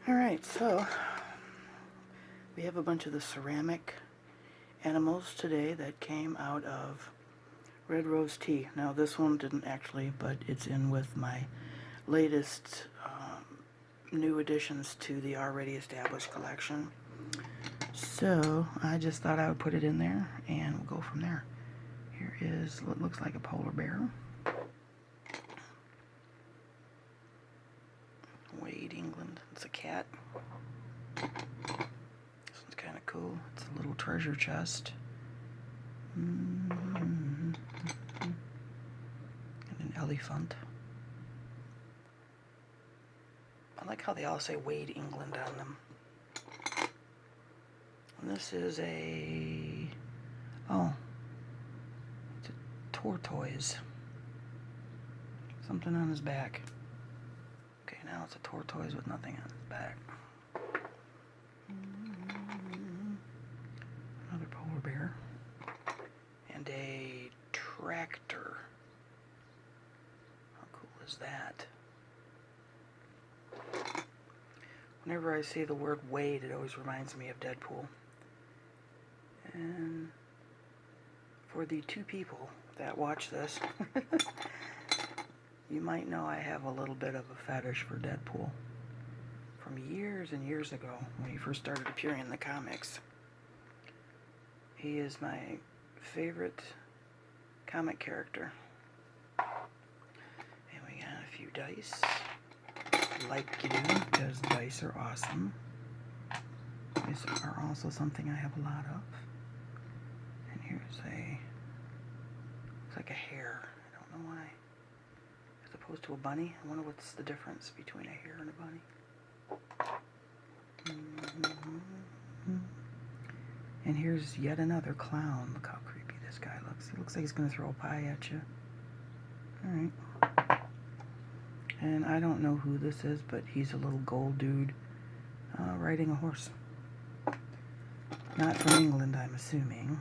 Alright, so we have a bunch of the ceramic animals today that came out of Red Rose Tea. Now this one didn't actually, but it's in with my latest new additions to the already established collection. So I just thought I would put it in there and we'll go from there. Here is what looks like a polar bear. Wade, England. It's a cat. This one's kind of cool. It's a little treasure chest. And an elephant. I like how they all say Wade, England on them. And this is a... oh. It's a tortoise. Something on his back. Okay, now it's a tortoise with nothing on his back. Another polar bear. And a tractor. How cool is that? Whenever I see the word Wade, it always reminds me of Deadpool. And for the 2 people that watch this, you might know I have a little bit of a fetish for Deadpool. From years and years ago, when he first started appearing in the comics. He is my favorite comic character. And we got a few dice. Like you do, because dice are awesome. Dice are also something I have a lot of. And here's a... looks like a hare. I don't know why. As opposed to a bunny. I wonder what's the difference between a hare and a bunny. And here's yet another clown. Look how creepy this guy looks. He looks like he's going to throw a pie at you. Alright. And I don't know who this is, but he's a little gold dude riding a horse. Not from England, I'm assuming.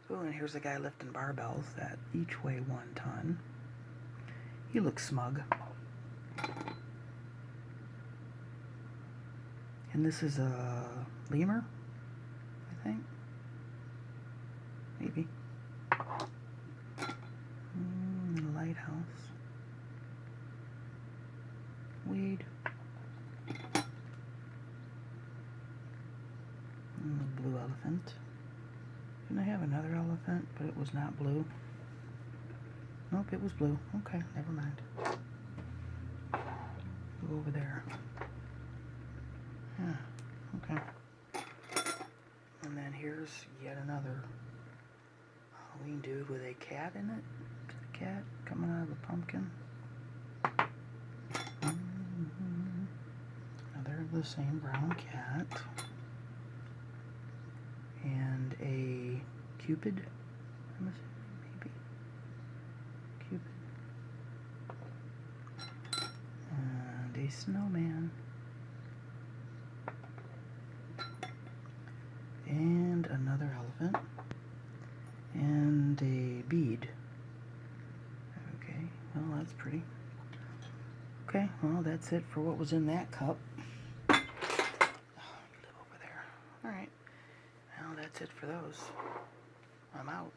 Oh, and here's a guy lifting barbells that each weigh 1 ton. He looks smug. And this is a lemur, I think. Maybe. Lighthouse. Weed. Blue elephant. Didn't I have another elephant, but it was not blue? Nope, it was blue. Okay, never mind. Go over there. Yeah, okay. And then here's yet another Halloween dude with a cat in it. Is it a cat coming out of a pumpkin? Another the same brown cat. And a Cupid. I'm assuming, maybe. Cupid. And a snowman. And another elephant. And a bead. Okay, well that's pretty. Okay, well that's it for what was in that cup. Oh, you live over there. Alright. Well, that's it for those. I'm out.